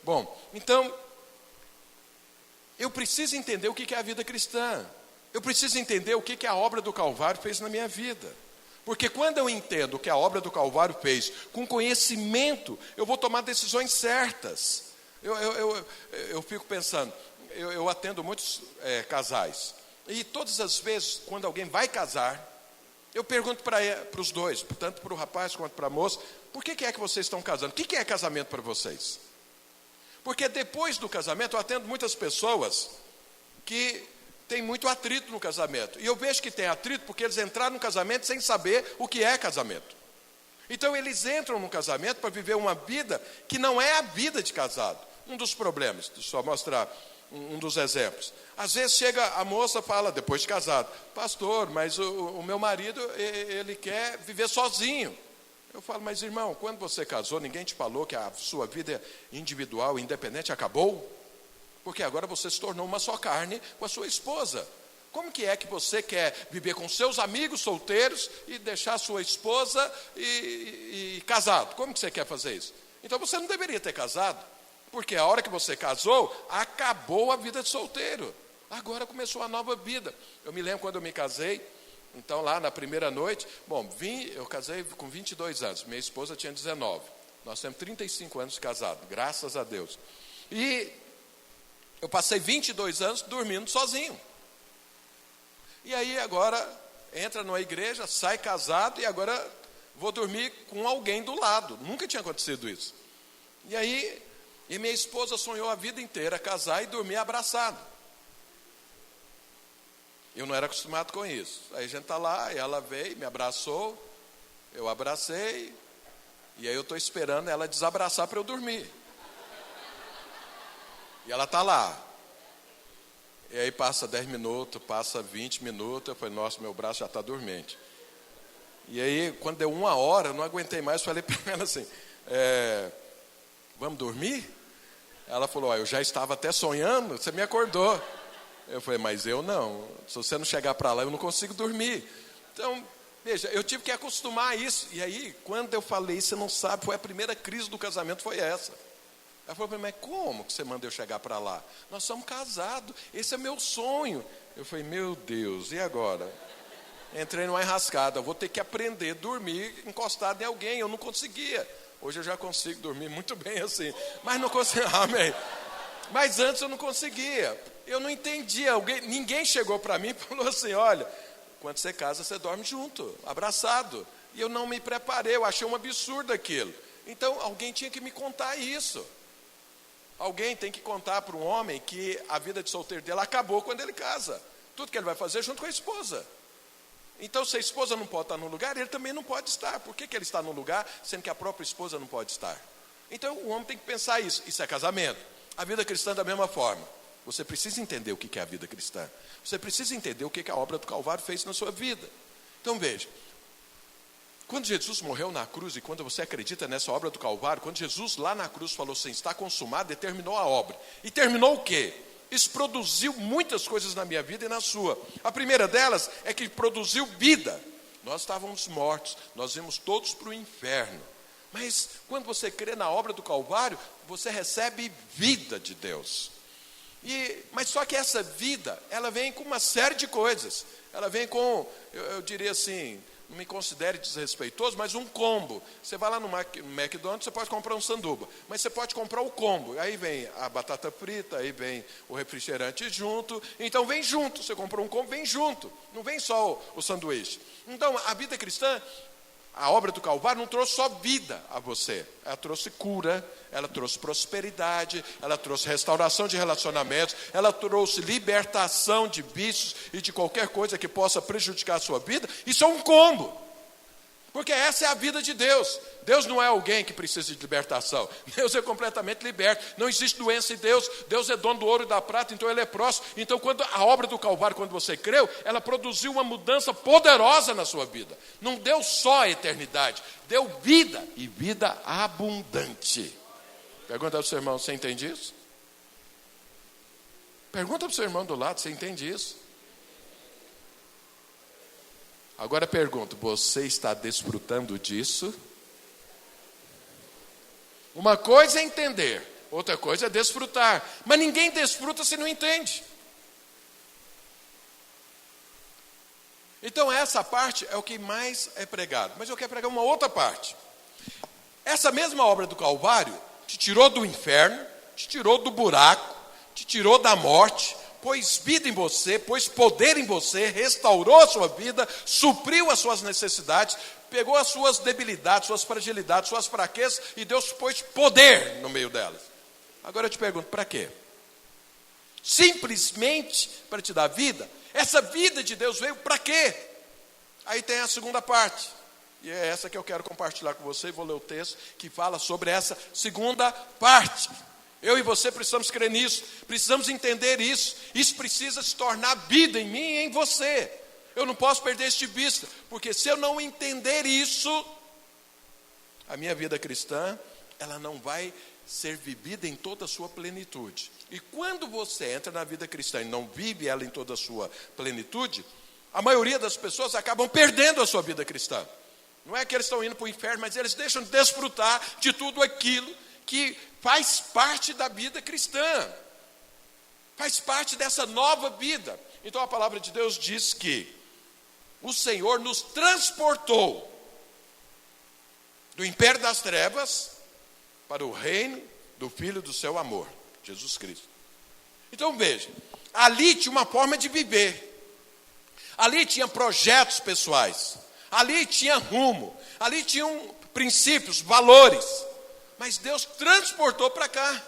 Bom, então, eu preciso entender o que é a vida cristã. Eu preciso entender o que a obra do Calvário fez na minha vida. Porque quando eu entendo o que a obra do Calvário fez, com conhecimento, eu vou tomar decisões certas. Eu fico pensando, eu atendo muitos casais. E todas as vezes, quando alguém vai casar, eu pergunto para os dois, tanto para o rapaz quanto para a moça, por que é que vocês estão casando? O que é casamento para vocês? Porque depois do casamento, eu atendo muitas pessoas que têm muito atrito no casamento. E eu vejo que tem atrito porque eles entraram no casamento sem saber o que é casamento. Então eles entram no casamento para viver uma vida que não é a vida de casado. Um dos problemas, deixa eu só mostrar um dos exemplos. Às vezes chega a moça e fala, depois de casado, pastor, mas o meu marido, ele quer viver sozinho. Eu falo, mas irmão, quando você casou, ninguém te falou que a sua vida individual, independente, acabou? Porque agora você se tornou uma só carne com a sua esposa. Como que é que você quer viver com seus amigos solteiros e deixar sua esposa e casado? Como que você quer fazer isso? Então você não deveria ter casado, porque a hora que você casou, acabou a vida de solteiro. Agora começou a nova vida. Eu me lembro quando eu me casei, então lá na primeira noite, eu casei com 22 anos, minha esposa tinha 19. Nós temos 35 anos de casado, graças a Deus. E eu passei 22 anos dormindo sozinho. E aí agora entra numa igreja, sai casado e agora vou dormir com alguém do lado. Nunca tinha acontecido isso. E aí, minha esposa sonhou a vida inteira casar e dormir abraçado. Eu não era acostumado com isso. Aí a gente está lá, e ela veio, me abraçou, eu abracei, e aí eu estou esperando ela desabraçar para eu dormir. E ela está lá. E aí passa 10 minutos, passa 20 minutos, eu falei, nossa, meu braço já está dormente. E aí, quando deu 1 hora, eu não aguentei mais, falei para ela assim, vamos dormir? Ela falou, eu já estava até sonhando, você me acordou. Eu falei, mas eu não, se você não chegar para lá, eu não consigo dormir. Então, veja, eu tive que acostumar a isso. E aí, quando eu falei, você não sabe, foi a primeira crise do casamento, foi essa. Ela falou, mas como que você manda eu chegar para lá? Nós somos casados, esse é meu sonho. Eu falei, meu Deus, e agora? Entrei numa enrascada, vou ter que aprender a dormir encostado em alguém, eu não conseguia. Hoje eu já consigo dormir muito bem assim, mas não conseguia, amém. Mas antes eu não conseguia, eu não entendia, ninguém chegou para mim e falou assim, olha, quando você casa você dorme junto, abraçado. E eu não me preparei, eu achei um absurdo aquilo. Então alguém tinha que me contar isso. Alguém tem que contar para um homem que a vida de solteiro dele acabou quando ele casa. Tudo que ele vai fazer junto com a esposa. Então, se a esposa não pode estar no lugar, ele também não pode estar. Por que ele está no lugar, sendo que a própria esposa não pode estar? Então, o homem tem que pensar isso. Isso é casamento. A vida cristã da mesma forma. Você precisa entender o que é a vida cristã. Você precisa entender o que a obra do Calvário fez na sua vida. Então, veja. Quando Jesus morreu na cruz, e quando você acredita nessa obra do Calvário, quando Jesus lá na cruz falou assim, está consumado, ele terminou a obra. E terminou o quê? Isso produziu muitas coisas na minha vida e na sua. A primeira delas é que produziu vida. Nós estávamos mortos, nós íamos todos para o inferno. Mas quando você crê na obra do Calvário, você recebe vida de Deus. Mas só que essa vida, ela vem com uma série de coisas. Ela vem com, eu diria assim, não me considere desrespeitoso, mas um combo. Você vai lá no McDonald's, você pode comprar um sanduba, mas você pode comprar o combo. Aí vem a batata frita, aí vem o refrigerante junto. Então vem junto, você comprou um combo, vem junto. Não vem só o sanduíche. Então a vida cristã, a obra do Calvário não trouxe só vida a você. Ela trouxe cura, ela trouxe prosperidade, ela trouxe restauração de relacionamentos, ela trouxe libertação de vícios e de qualquer coisa que possa prejudicar a sua vida. Isso é um combo. Porque essa é a vida de Deus. Deus não é alguém que precisa de libertação. Deus é completamente liberto. Não existe doença em Deus. Deus é dono do ouro e da prata, então Ele é próximo. Então, quando a obra do Calvário, quando você creu, ela produziu uma mudança poderosa na sua vida. Não deu só a eternidade, deu vida e vida abundante. Pergunta para o seu irmão, você entende isso? Pergunta para o seu irmão do lado, você entende isso? Agora pergunto, você está desfrutando disso? Uma coisa é entender, outra coisa é desfrutar. Mas ninguém desfruta se não entende. Então essa parte é o que mais é pregado. Mas eu quero pregar uma outra parte. Essa mesma obra do Calvário te tirou do inferno, te tirou do buraco, te tirou da morte, pôs vida em você, pôs poder em você, restaurou a sua vida, supriu as suas necessidades, pegou as suas debilidades, suas fragilidades, suas fraquezas, e Deus pôs poder no meio delas. Agora eu te pergunto, para quê? Simplesmente para te dar vida? Essa vida de Deus veio para quê? Aí tem a segunda parte, e é essa que eu quero compartilhar com você, e vou ler o texto que fala sobre essa segunda parte. Eu e você precisamos crer nisso, precisamos entender isso. Isso precisa se tornar vida em mim e em você. Eu não posso perder isso de vista, porque se eu não entender isso, a minha vida cristã, ela não vai ser vivida em toda a sua plenitude. E quando você entra na vida cristã e não vive ela em toda a sua plenitude, a maioria das pessoas acabam perdendo a sua vida cristã. Não é que eles estão indo para o inferno, mas eles deixam de desfrutar de tudo aquilo que faz parte da vida cristã, faz parte dessa nova vida. Então a palavra de Deus diz que o Senhor nos transportou do império das trevas para o reino do Filho do seu amor, Jesus Cristo. Então veja, ali tinha uma forma de viver, ali tinha projetos pessoais, ali tinha rumo, ali tinham princípios, valores, mas Deus transportou para cá.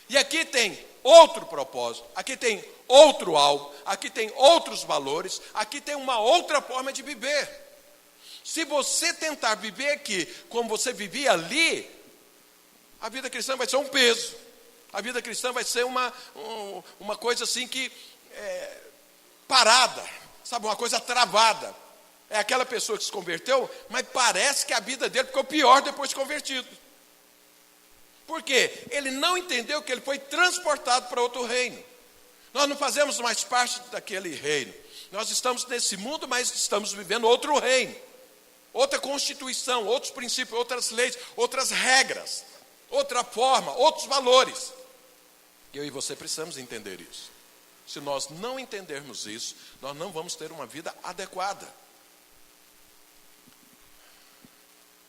E aqui tem outro propósito, aqui tem outro alvo, aqui tem outros valores, aqui tem uma outra forma de viver. Se você tentar viver aqui como você vivia ali, a vida cristã vai ser um peso. A vida cristã vai ser uma coisa assim que parada, sabe, uma coisa travada. É aquela pessoa que se converteu, mas parece que a vida dele ficou pior depois de convertido. Por quê? Ele não entendeu que ele foi transportado para outro reino. Nós não fazemos mais parte daquele reino. Nós estamos nesse mundo, mas estamos vivendo outro reino. Outra constituição, outros princípios, outras leis, outras regras, outra forma, outros valores. Eu e você precisamos entender isso. Se nós não entendermos isso, nós não vamos ter uma vida adequada.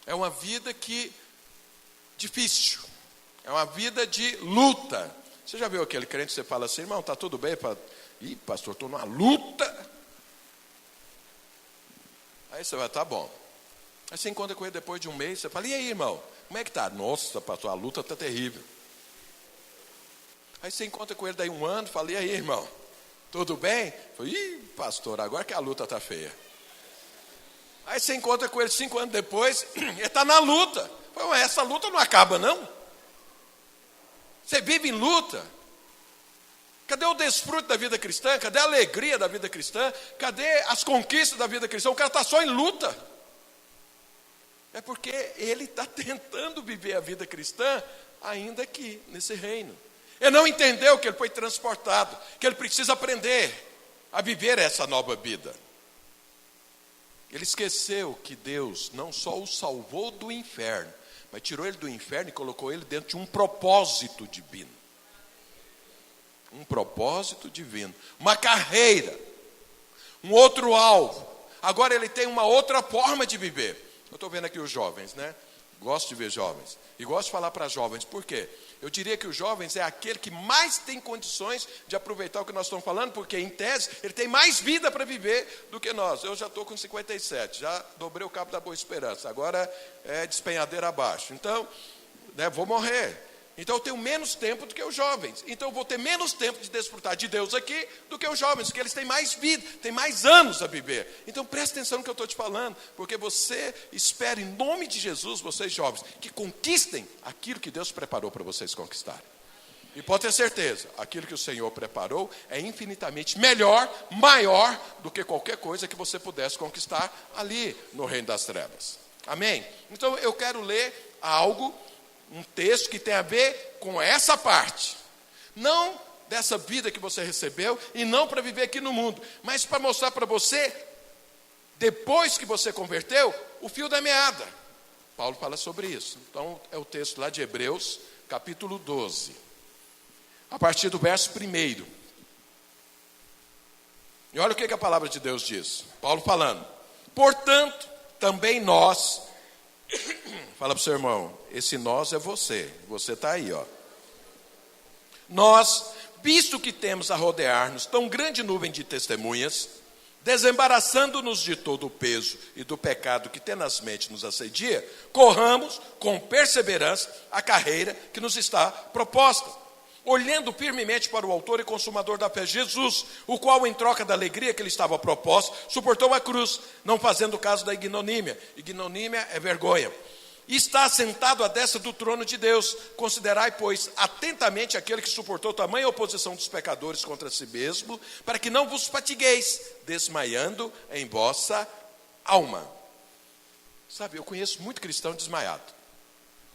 É uma vida difícil, é uma vida de luta. Você já viu aquele crente que você fala assim, irmão, está tudo bem? Ih, pastor, estou numa luta. Aí você vai, tá bom. Aí você encontra com ele depois de um mês, você fala, e aí, irmão, como é que está? Nossa, pastor, a luta está terrível. Aí você encontra com ele daí um ano, fala, e aí, irmão, tudo bem? Fala, ih, pastor, agora que a luta está feia. Aí você encontra com ele 5 anos depois, ele está na luta. Fala, essa luta não acaba, não? Você vive em luta. Cadê o desfrute da vida cristã? Cadê a alegria da vida cristã? Cadê as conquistas da vida cristã? O cara está só em luta. É porque ele está tentando viver a vida cristã ainda aqui, nesse reino. Ele não entendeu que ele foi transportado, que ele precisa aprender a viver essa nova vida. Ele esqueceu que Deus não só o salvou do inferno, mas tirou ele do inferno e colocou ele dentro de um propósito divino. Um propósito divino. Uma carreira. Um outro alvo. Agora ele tem uma outra forma de viver. Eu estou vendo aqui os jovens, né? Gosto de ver jovens. E gosto de falar para jovens. Por quê? Eu diria que os jovens é aquele que mais tem condições de aproveitar o que nós estamos falando, porque, em tese, ele tem mais vida para viver do que nós. Eu já estou com 57, já dobrei o cabo da Boa Esperança, agora é despenhadeira abaixo. Então, vou morrer. Então, eu tenho menos tempo do que os jovens. Então, eu vou ter menos tempo de desfrutar de Deus aqui do que os jovens, porque eles têm mais vida, têm mais anos a viver. Então, preste atenção no que eu estou te falando, porque você espera, em nome de Jesus, vocês jovens, que conquistem aquilo que Deus preparou para vocês conquistarem. E pode ter certeza, aquilo que o Senhor preparou é infinitamente melhor, maior do que qualquer coisa que você pudesse conquistar ali no reino das trevas. Amém? Então, eu quero ler algo, um texto que tem a ver com essa parte. Não dessa vida que você recebeu e não para viver aqui no mundo, mas para mostrar para você, depois que você converteu, o fio da meada. Paulo fala sobre isso. Então, é o texto lá de Hebreus, capítulo 12, a partir do verso 1. E olha o que a palavra de Deus diz. Paulo falando: portanto, também nós, fala para o seu irmão, esse nós é você está aí, ó. Nós, visto que temos a rodear-nos tão grande nuvem de testemunhas, desembaraçando-nos de todo o peso e do pecado que tenazmente nos assedia, corramos com perseverança a carreira que nos está proposta, olhando firmemente para o autor e consumador da fé, Jesus, o qual, em troca da alegria que lhe estava proposta, suportou a cruz, não fazendo caso da ignomínia. Ignomínia é vergonha. E está assentado à destra do trono de Deus. Considerai, pois, atentamente aquele que suportou tamanha oposição dos pecadores contra si mesmo, para que não vos fatigueis, desmaiando em vossa alma. Sabe, eu conheço muito cristão desmaiado.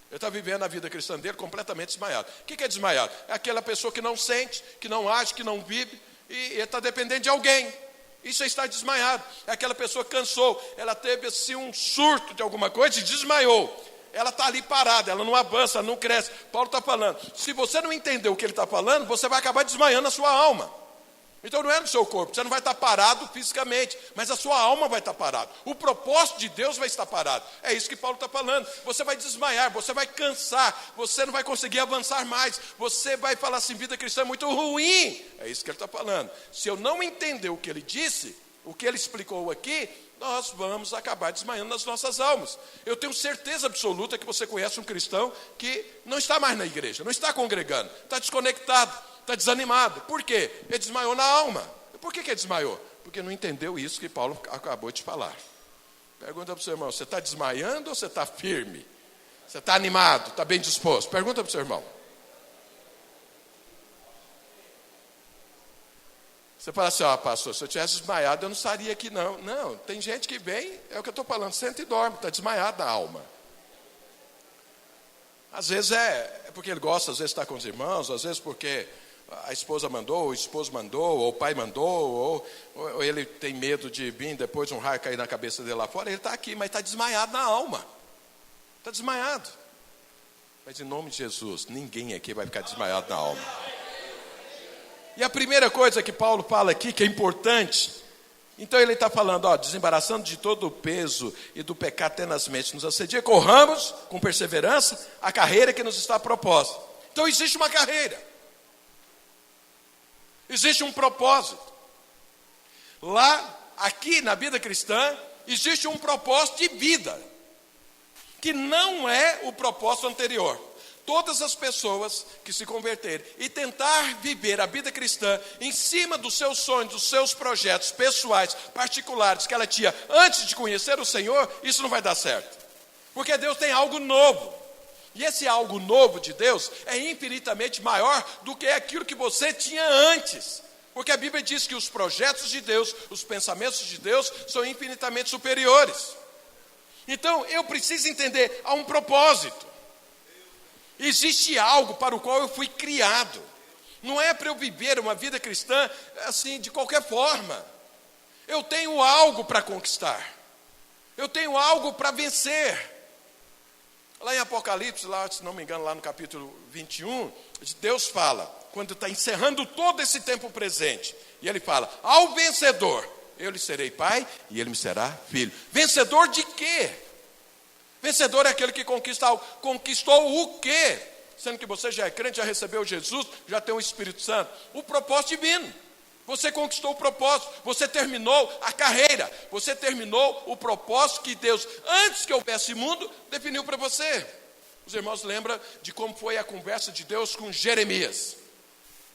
Ele está vivendo a vida cristã dele completamente desmaiado. O que é desmaiado? É aquela pessoa que não sente, que não age, que não vive, e ele está dependendo de alguém. Isso é estar desmaiado. É aquela pessoa que cansou, ela teve assim um surto de alguma coisa e desmaiou. Ela está ali parada, ela não avança, não cresce. Paulo está falando, se você não entender o que ele está falando, você vai acabar desmaiando a sua alma. Então não é no seu corpo, você não vai estar parado fisicamente, mas a sua alma vai estar parada. O propósito de Deus vai estar parado. É isso que Paulo está falando. Você vai desmaiar, você vai cansar, você não vai conseguir avançar mais. Você vai falar assim, vida cristã é muito ruim. É isso que ele está falando. Se eu não entender o que ele disse, o que ele explicou aqui, nós vamos acabar desmaiando nas nossas almas. Eu tenho certeza absoluta que você conhece um cristão que não está mais na igreja, não está congregando, está desconectado, está desanimado. Por quê? Ele desmaiou na alma. Por que ele desmaiou? Porque não entendeu isso que Paulo acabou de falar. Pergunta para o seu irmão, você está desmaiando ou você está firme? Você está animado, está bem disposto? Pergunta para o seu irmão. Você fala assim, pastor, se eu tivesse desmaiado, eu não estaria aqui não. Não, tem gente que vem, é o que eu estou falando, senta e dorme, está desmaiado na alma. Às vezes é porque ele gosta, às vezes está com os irmãos, às vezes porque a esposa mandou, o esposo mandou, ou o pai mandou, ou ele tem medo de vir depois um raio cair na cabeça dele lá fora. Ele está aqui, mas está desmaiado na alma. Está desmaiado. Mas em nome de Jesus, ninguém aqui vai ficar desmaiado na alma. E a primeira coisa que Paulo fala aqui, que é importante, então ele está falando, desembaraçando de todo o peso e do pecado tenazmente nos assedia, corramos com perseverança a carreira que nos está proposta. Então existe uma carreira. Existe um propósito. Aqui na vida cristã, existe um propósito de vida, que não é o propósito anterior. Todas as pessoas que se converterem e tentar viver a vida cristã em cima dos seus sonhos, dos seus projetos pessoais, particulares, que ela tinha antes de conhecer o Senhor, isso não vai dar certo. Porque Deus tem algo novo. E esse algo novo de Deus é infinitamente maior do que aquilo que você tinha antes. Porque a Bíblia diz que os projetos de Deus, os pensamentos de Deus, são infinitamente superiores. Então, eu preciso entender, há um propósito. Existe algo para o qual eu fui criado. Não é para eu viver uma vida cristã assim, de qualquer forma. Eu tenho algo para conquistar. Eu tenho algo para vencer. Lá em Apocalipse, se não me engano, lá no capítulo 21, Deus fala, quando está encerrando todo esse tempo presente, e ele fala, ao vencedor, eu lhe serei pai e ele me será filho. Vencedor de quê? Vencedor é aquele que conquista algo. Conquistou o quê? Sendo que você já é crente, já recebeu Jesus, já tem o Espírito Santo. O propósito divino. Você conquistou o propósito, você terminou a carreira, você terminou o propósito que Deus, antes que houvesse mundo, definiu para você. Os irmãos lembram de como foi a conversa de Deus com Jeremias.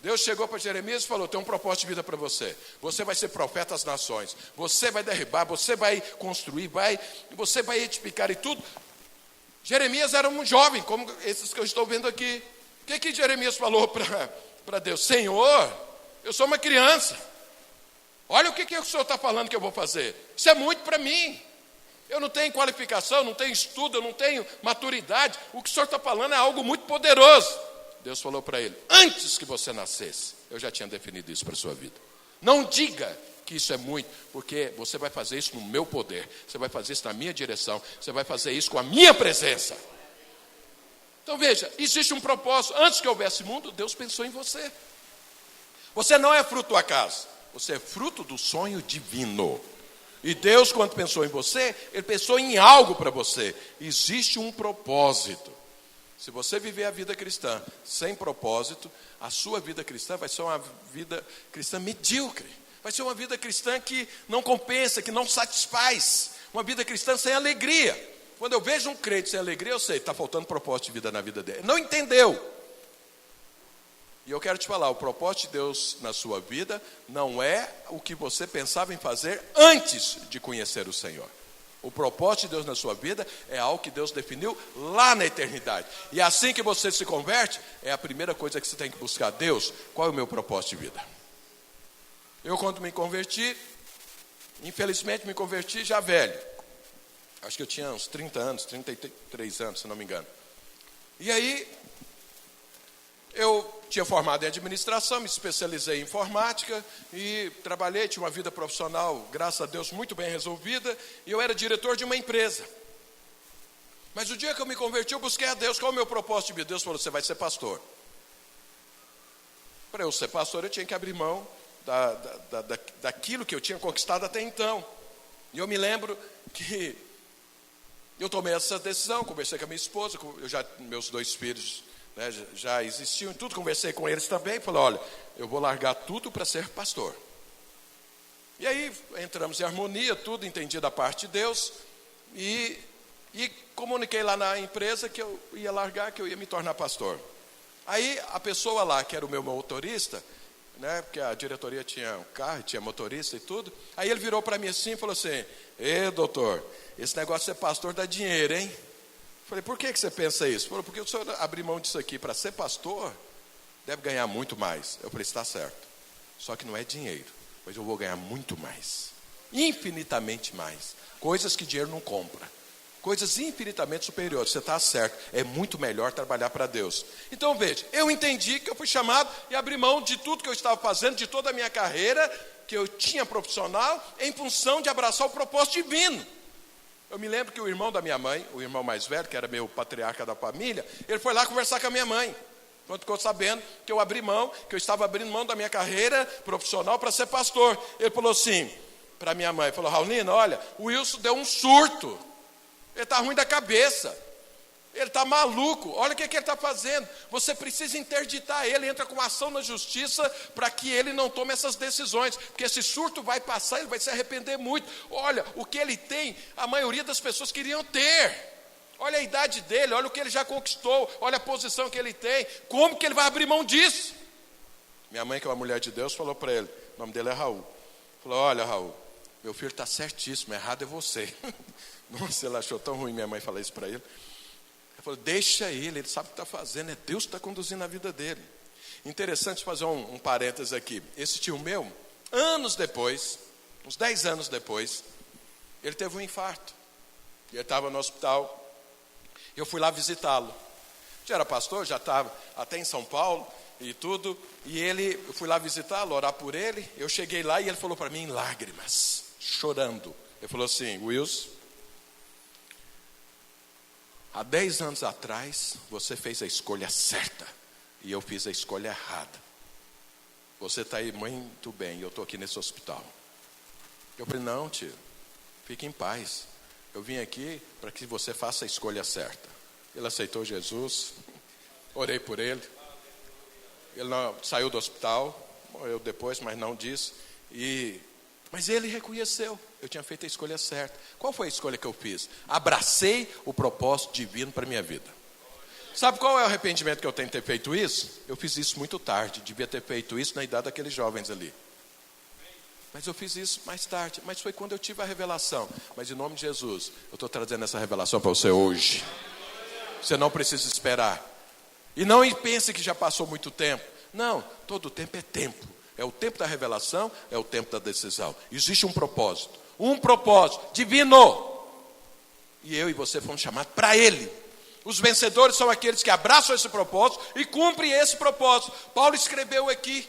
Deus chegou para Jeremias e falou, tem um propósito de vida para você. Você vai ser profeta às nações. Você vai derribar, você vai construir, você vai edificar e tudo. Jeremias era um jovem, como esses que eu estou vendo aqui. O que Jeremias falou para Deus? Senhor, eu sou uma criança. Olha o que o Senhor está falando que eu vou fazer. Isso é muito para mim. Eu não tenho qualificação, não tenho estudo, eu não tenho maturidade. O que o Senhor está falando é algo muito poderoso. Deus falou para ele, antes que você nascesse, eu já tinha definido isso para a sua vida. Não diga que isso é muito, porque você vai fazer isso no meu poder. Você vai fazer isso na minha direção. Você vai fazer isso com a minha presença. Então veja, existe um propósito. Antes que houvesse mundo, Deus pensou em você. Você não é fruto do acaso, você é fruto do sonho divino. E Deus, quando pensou em você, Ele pensou em algo para você. Existe um propósito. Se você viver a vida cristã sem propósito, a sua vida cristã vai ser uma vida cristã medíocre. Vai ser uma vida cristã que não compensa, que não satisfaz. Uma vida cristã sem alegria. Quando eu vejo um crente sem alegria, eu sei, está faltando propósito de vida na vida dele. Não entendeu. E eu quero te falar, o propósito de Deus na sua vida não é o que você pensava em fazer antes de conhecer o Senhor. O propósito de Deus na sua vida é algo que Deus definiu lá na eternidade. E assim que você se converte, é a primeira coisa que você tem que buscar. Deus, qual é o meu propósito de vida? Eu, quando me converti, infelizmente me converti já velho. Acho que eu tinha uns 30 anos, 33 anos, se não me engano. E aí, eu tinha formado em administração, me especializei em informática e trabalhei, tinha uma vida profissional, graças a Deus, muito bem resolvida, e eu era diretor de uma empresa. Mas o dia que eu me converti, eu busquei a Deus, qual é o meu propósito de vida? Deus falou, você vai ser pastor. Para eu ser pastor, eu tinha que abrir mão daquilo que eu tinha conquistado até então. E eu me lembro que eu tomei essa decisão, conversei com a minha esposa, meus 2 filhos, né, já existiam, tudo, conversei com eles também, falei, olha, eu vou largar tudo para ser pastor. E aí entramos em harmonia, tudo, entendi da parte de Deus, e comuniquei lá na empresa que eu ia largar, que eu ia me tornar pastor. Aí a pessoa lá, que era o meu motorista, né, porque a diretoria tinha um carro, tinha motorista e tudo, aí ele virou para mim assim e falou assim, doutor, esse negócio de ser pastor dá dinheiro, hein? Falei, por que você pensa isso? Falei, porque o senhor abrir mão disso aqui para ser pastor, deve ganhar muito mais. Eu falei, está certo. Só que não é dinheiro, mas eu vou ganhar muito mais. Infinitamente mais. Coisas que dinheiro não compra. Coisas infinitamente superiores. Você está certo. É muito melhor trabalhar para Deus. Então veja, eu entendi que eu fui chamado e abri mão de tudo que eu estava fazendo, de toda a minha carreira, que eu tinha profissional, em função de abraçar o propósito divino. Eu me lembro que o irmão da minha mãe, o irmão mais velho, que era meu patriarca da família, ele foi lá conversar com a minha mãe. Quando ficou sabendo que eu abri mão, que eu estava abrindo mão da minha carreira profissional para ser pastor. Ele falou assim para minha mãe, falou, Raulina, olha, o Wilson deu um surto. Ele está ruim da cabeça. Ele está maluco, olha o que ele está fazendo. Você precisa interditar ele, entra com ação na justiça para que ele não tome essas decisões, porque esse surto vai passar, ele vai se arrepender muito. Olha, o que ele tem, a maioria das pessoas queriam ter. Olha a idade dele, olha o que ele já conquistou, olha a posição que ele tem. Como que ele vai abrir mão disso? Minha mãe, que é uma mulher de Deus, falou para ele, o nome dele é Raul. Falou, olha Raul, meu filho está certíssimo, errado é você. Nossa, ele achou tão ruim minha mãe falar isso para ele. Ele falou, deixa ele sabe o que está fazendo, é Deus que está conduzindo a vida dele. Interessante fazer um parênteses aqui. Esse tio meu, anos depois, uns 10 anos depois, ele teve um infarto. Ele estava no hospital, eu fui lá visitá-lo. Já era pastor, já estava até em São Paulo e tudo. E eu fui lá visitá-lo, orar por ele. Eu cheguei lá e ele falou para mim em lágrimas, chorando. Ele falou assim, Wilson, há 10 anos atrás, você fez a escolha certa e eu fiz a escolha errada. Você está aí muito bem, eu estou aqui nesse hospital. Eu falei, não tio, fique em paz. Eu vim aqui para que você faça a escolha certa. Ele aceitou Jesus, orei por ele. Ele não, saiu do hospital, morreu depois, mas não disse. Mas ele reconheceu, eu tinha feito a escolha certa. Qual foi a escolha que eu fiz? Abracei o propósito divino para a minha vida. Sabe qual é o arrependimento que eu tenho de ter feito isso? Eu fiz isso muito tarde, devia ter feito isso na idade daqueles jovens ali. Mas eu fiz isso mais tarde, mas foi quando eu tive a revelação. Mas em nome de Jesus, eu estou trazendo essa revelação para você hoje. Você não precisa esperar. E não pense que já passou muito tempo. Não, todo tempo é tempo. É o tempo da revelação, é o tempo da decisão. Existe um propósito divino. E eu e você fomos chamados para ele. Os vencedores são aqueles que abraçam esse propósito e cumprem esse propósito. Paulo escreveu aqui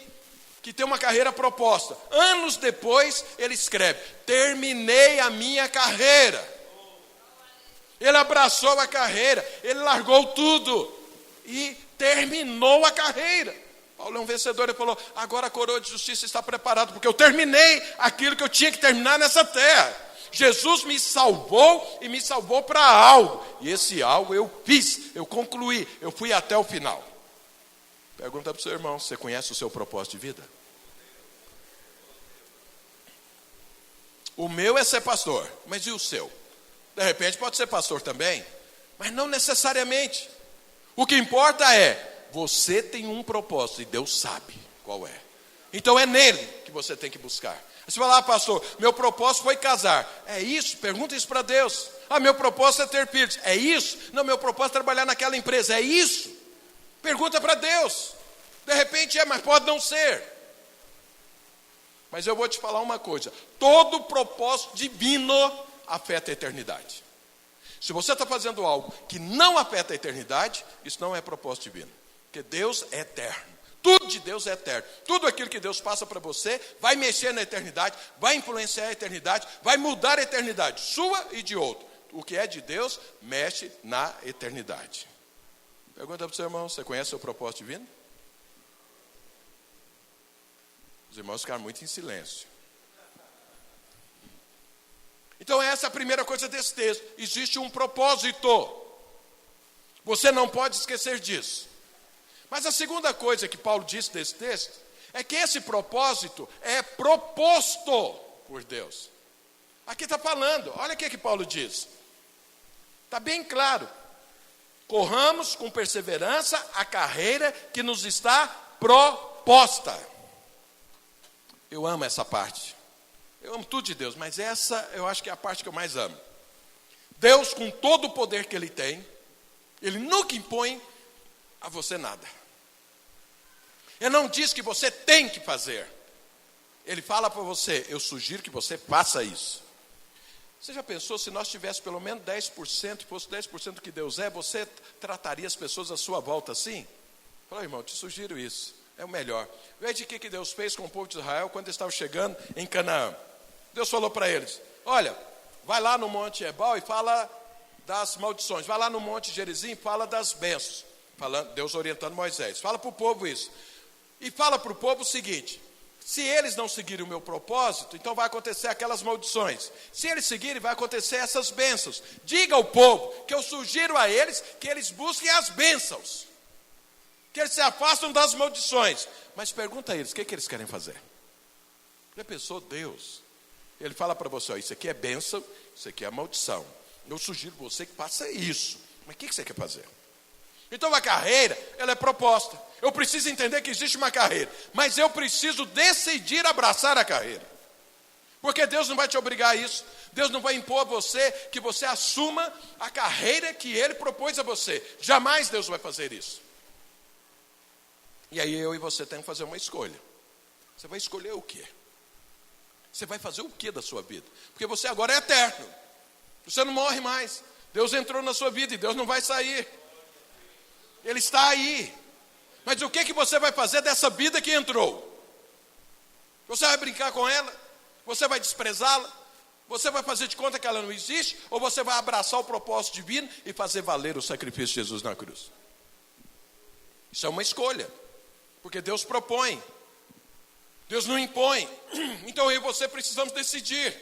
que tem uma carreira proposta. Anos depois, ele escreve, terminei a minha carreira. Ele abraçou a carreira, ele largou tudo. e terminou a carreira. Paulo é um vencedor, ele falou, agora a coroa de justiça está preparada, porque eu terminei aquilo que eu tinha que terminar nessa terra. Jesus me salvou e me salvou para algo. E esse algo eu fiz, eu concluí, eu fui até o final. Pergunta para o seu irmão, você conhece o seu propósito de vida? O meu é ser pastor, mas e o seu? De repente pode ser pastor também, mas não necessariamente. O que importa é, você tem um propósito e Deus sabe qual é. Então é nele que você tem que buscar. Você fala, pastor, meu propósito foi casar. É isso? Pergunta isso para Deus. Meu propósito é ter filhos. É isso? Não, meu propósito é trabalhar naquela empresa. É isso? Pergunta para Deus. De repente mas pode não ser. Mas eu vou te falar uma coisa. Todo propósito divino afeta a eternidade. Se você está fazendo algo que não afeta a eternidade, isso não é propósito divino. Porque Deus é eterno. Tudo de Deus é eterno. Tudo aquilo que Deus passa para você vai mexer na eternidade, vai influenciar a eternidade, vai mudar a eternidade, sua e de outro. O que é de Deus, mexe na eternidade. Pergunta para o seu irmão, você conhece o propósito divino? Os irmãos ficaram muito em silêncio. Então essa é a primeira coisa desse texto. Existe um propósito. Você não pode esquecer disso. Mas a segunda coisa que Paulo disse nesse texto é que esse propósito é proposto por Deus. Aqui está falando, olha o que Paulo diz. Está bem claro. Corramos com perseverança a carreira que nos está proposta. Eu amo essa parte. Eu amo tudo de Deus, mas essa eu acho que é a parte que eu mais amo. Deus, com todo o poder que Ele tem, Ele nunca impõe a você nada. Ele não diz que você tem que fazer. Ele fala para você, eu sugiro que você faça isso. Você já pensou, se nós tivéssemos pelo menos 10%, fosse 10% do que Deus é, você trataria as pessoas à sua volta assim? Fala, irmão, te sugiro isso, é o melhor. Veja o que Deus fez com o povo de Israel quando eles estavam chegando em Canaã. Deus falou para eles, olha, vai lá no Monte Ebal e fala das maldições. Vai lá no Monte Gerizim e fala das bênçãos. Deus orientando Moisés. Fala para o povo isso. E fala para o povo o seguinte, se eles não seguirem o meu propósito, então vai acontecer aquelas maldições. Se eles seguirem, vai acontecer essas bênçãos. Diga ao povo que eu sugiro a eles que eles busquem as bênçãos. Que eles se afastam das maldições. Mas pergunta a eles, o que eles querem fazer? Já pensou, Deus? Ele fala para você, isso aqui é bênção, isso aqui é maldição. Eu sugiro você que faça isso. Mas o que você quer fazer? Então a carreira, ela é proposta. Eu preciso entender que existe uma carreira, mas eu preciso decidir abraçar a carreira. Porque Deus não vai te obrigar a isso. Deus não vai impor a você que você assuma a carreira que Ele propôs a você. Jamais Deus vai fazer isso. E aí eu e você temos que fazer uma escolha. Você vai escolher o quê? Você vai fazer o quê da sua vida? Porque você agora é eterno. Você não morre mais. Deus entrou na sua vida e Deus não vai sair. Ele está aí. Mas o que você vai fazer dessa vida que entrou? Você vai brincar com ela? Você vai desprezá-la? Você vai fazer de conta que ela não existe? Ou você vai abraçar o propósito divino e fazer valer o sacrifício de Jesus na cruz? Isso é uma escolha. Porque Deus propõe. Deus não impõe. Então eu e você precisamos decidir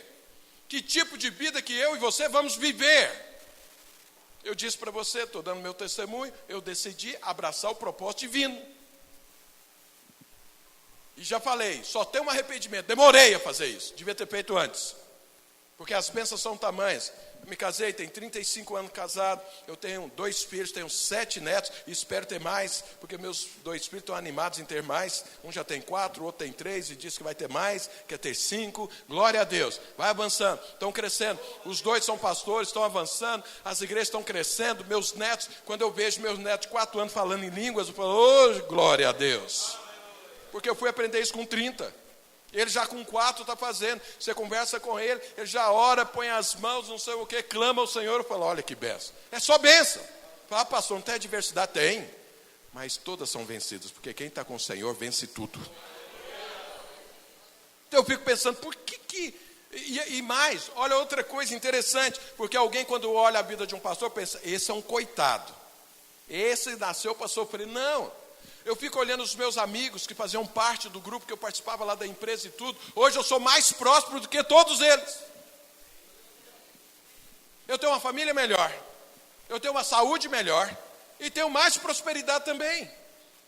que tipo de vida que eu e você vamos viver. Eu disse para você, estou dando meu testemunho, eu decidi abraçar o propósito divino. E já falei, só tem um arrependimento. Demorei a fazer isso, devia ter feito antes. Porque as bênçãos são tamanhas. Eu me casei, tenho 35 anos casado, eu tenho 2 filhos, tenho 7 netos, e espero ter mais, porque meus 2 filhos estão animados em ter mais. Um já tem 4, o outro tem 3, e disse que vai ter mais, quer ter 5. Glória a Deus, vai avançando, estão crescendo. Os 2 são pastores, estão avançando, as igrejas estão crescendo. Meus netos, quando eu vejo meus netos de 4 anos falando em línguas, eu falo, glória a Deus. Porque eu fui aprender isso com 30. Ele já com 4 está fazendo. Você conversa com ele, ele já ora, põe as mãos, não sei o que, clama ao Senhor. Eu falo, olha que benção. É só benção. Fala, pastor, não tem adversidade? Tem. Mas todas são vencidas, porque quem está com o Senhor vence tudo. Então eu fico pensando, por que... E mais, olha outra coisa interessante. Porque alguém quando olha a vida de um pastor, pensa, esse é um coitado. esse nasceu para sofrer. Não. Eu fico olhando os meus amigos que faziam parte do grupo que eu participava lá da empresa e tudo. Hoje eu sou mais próspero do que todos eles. Eu tenho uma família melhor. Eu tenho uma saúde melhor. E tenho mais prosperidade também.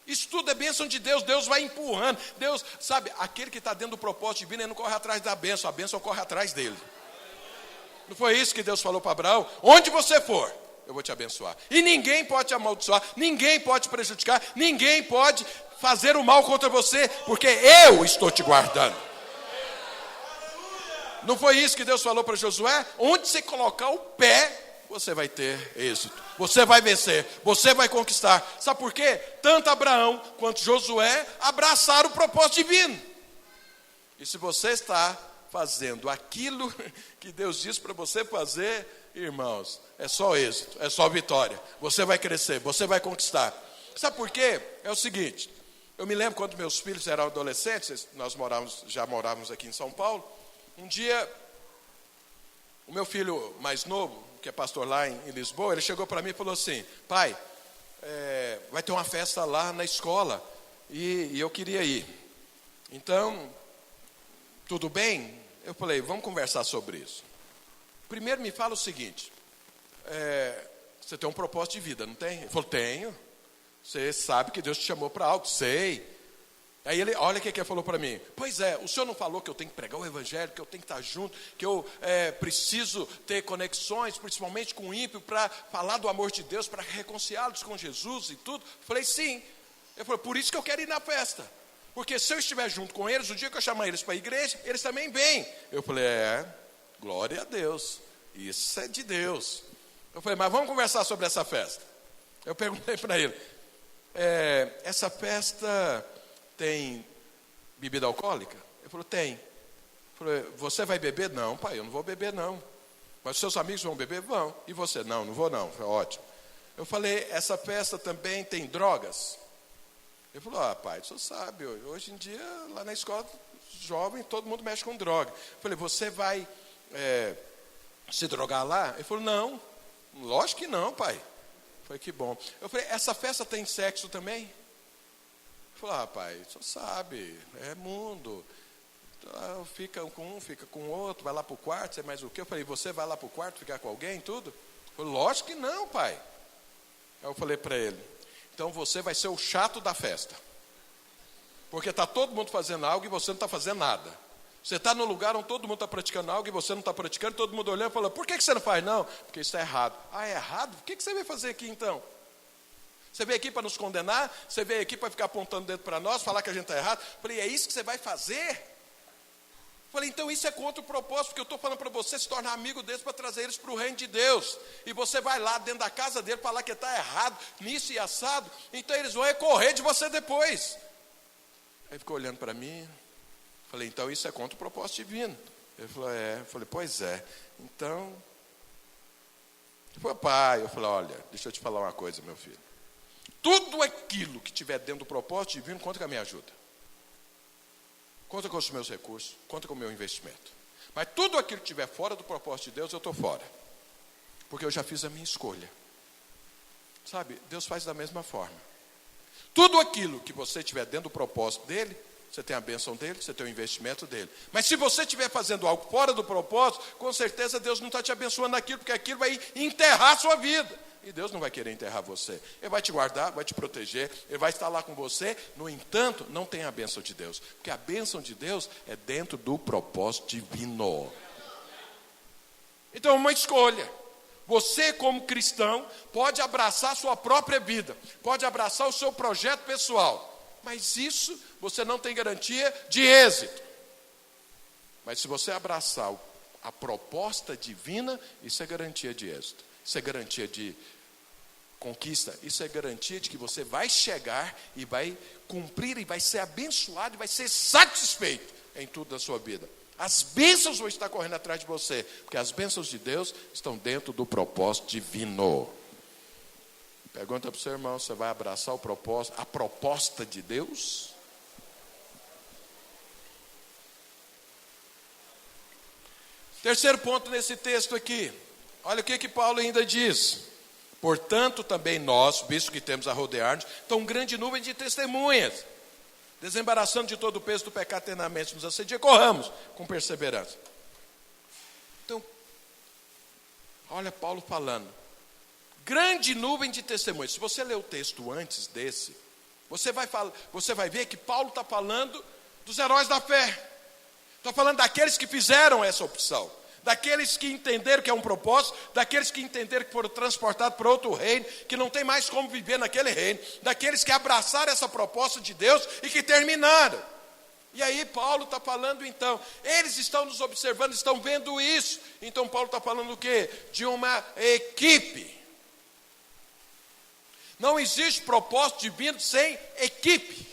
Isso tudo é bênção de Deus. Deus vai empurrando. Deus, sabe, aquele que está dentro do propósito divino, ele não corre atrás da bênção. A bênção corre atrás dele. Não foi isso que Deus falou para Abraão? Onde você for, eu vou te abençoar. E ninguém pode te amaldiçoar, ninguém pode te prejudicar, ninguém pode fazer o mal contra você, porque eu estou te guardando. Não foi isso que Deus falou para Josué? Onde você colocar o pé, você vai ter êxito. Você vai vencer, você vai conquistar. Sabe por quê? Tanto Abraão quanto Josué abraçaram o propósito divino. E se você está fazendo aquilo que Deus disse para você fazer, irmãos, é só êxito, é só vitória. Você vai crescer, você vai conquistar. Sabe por quê? É o seguinte, eu me lembro quando meus filhos eram adolescentes, nós já morávamos aqui em São Paulo. Um dia, o meu filho mais novo, que é pastor lá em Lisboa, ele chegou para mim e falou assim: pai, vai ter uma festa lá na escola e eu queria ir. Então, tudo bem? Eu falei, vamos conversar sobre isso. Primeiro me fala o seguinte, você tem um propósito de vida, não tem? Ele falou, tenho. Você sabe que Deus te chamou para algo, sei. Aí ele, olha o que ele falou para mim. Pois é, o senhor não falou que eu tenho que pregar o evangelho, que eu tenho que estar junto, que eu preciso ter conexões, principalmente com o ímpio, para falar do amor de Deus, para reconciliá-los com Jesus e tudo. Eu falei, sim. Ele falou, por isso que eu quero ir na festa. Porque se eu estiver junto com eles, o dia que eu chamar eles para a igreja, eles também vêm. Eu falei, glória a Deus, isso é de Deus. Eu falei, mas vamos conversar sobre essa festa. Eu perguntei para ele, essa festa tem bebida alcoólica? Ele falou, tem. Eu falei, você vai beber? Não, pai, eu não vou beber não. Mas os seus amigos vão beber? Vão. E você? Não, não vou não. Foi ótimo. Eu falei, essa festa também tem drogas? Ele falou, pai, o senhor sabe, hoje em dia, lá na escola, jovem, todo mundo mexe com droga. Eu falei, você vai se drogar lá? Ele falou, não, lógico que não, pai. Eu falei, que bom. Eu falei, essa festa tem sexo também? Ele falou, pai, o senhor sabe, é mundo. Fica com um, fica com o outro, vai lá para o quarto, você mais o quê? Eu falei, você vai lá para o quarto ficar com alguém, tudo? Ele falou, lógico que não, pai. Aí eu falei para ele, então você vai ser o chato da festa. Porque está todo mundo fazendo algo e você não está fazendo nada. Você está no lugar onde todo mundo está praticando algo e você não está praticando, todo mundo olhando e falando, por que você não faz? Não, porque isso é errado. Ah, é errado? O que você veio fazer aqui então? Você veio aqui para nos condenar? Você veio aqui para ficar apontando o dedo para nós, falar que a gente está errado? Falei, é isso que você vai fazer? Falei, então isso é contra o propósito, porque eu estou falando para você se tornar amigo deles para trazer eles para o reino de Deus. E você vai lá dentro da casa dele falar que está errado, nisso e assado, então eles vão correr de você depois. Aí ficou olhando para mim, falei, então isso é contra o propósito divino. Ele falou, Eu falei, pois é. Então, ele falou, pai, eu falei, olha, deixa eu te falar uma coisa, meu filho. Tudo aquilo que tiver dentro do propósito divino, conta com a minha ajuda. Conta com os meus recursos, conta com o meu investimento. Mas tudo aquilo que estiver fora do propósito de Deus, eu estou fora. Porque eu já fiz a minha escolha. Sabe, Deus faz da mesma forma. Tudo aquilo que você tiver dentro do propósito dele, você tem a bênção dele, você tem o investimento dele. Mas se você estiver fazendo algo fora do propósito, com certeza Deus não está te abençoando naquilo, porque aquilo vai enterrar a sua vida. E Deus não vai querer enterrar você. Ele vai te guardar, vai te proteger, Ele vai estar lá com você. No entanto, não tem a bênção de Deus. Porque a bênção de Deus é dentro do propósito divino. Então é uma escolha. Você, como cristão, pode abraçar a sua própria vida. Pode abraçar o seu projeto pessoal. Mas isso, você não tem garantia de êxito. Mas se você abraçar a proposta divina, isso é garantia de êxito. Isso é garantia de conquista, isso é garantia de que você vai chegar e vai cumprir e vai ser abençoado e vai ser satisfeito em tudo da sua vida. As bênçãos vão estar correndo atrás de você, porque as bênçãos de Deus estão dentro do propósito divino. Pergunta para o seu irmão, você vai abraçar a proposta de Deus? Terceiro ponto nesse texto aqui. Olha o que Paulo ainda diz. Portanto, também nós, visto que temos a rodear-nos, tão grande nuvem de testemunhas, desembaraçando de todo o peso do pecado eternamente nos assedia, corramos com perseverança. Então, olha Paulo falando, grande nuvem de testemunhas. Se você ler o texto antes desse, você vai ver que Paulo está falando dos heróis da fé. Está falando daqueles que fizeram essa opção, daqueles que entenderam que é um propósito, daqueles que entenderam que foram transportados para outro reino, que não tem mais como viver naquele reino, daqueles que abraçaram essa proposta de Deus e que terminaram. E aí Paulo está falando então, eles estão nos observando, estão vendo isso. Então Paulo está falando o quê? De uma equipe. Não existe propósito divino sem equipe.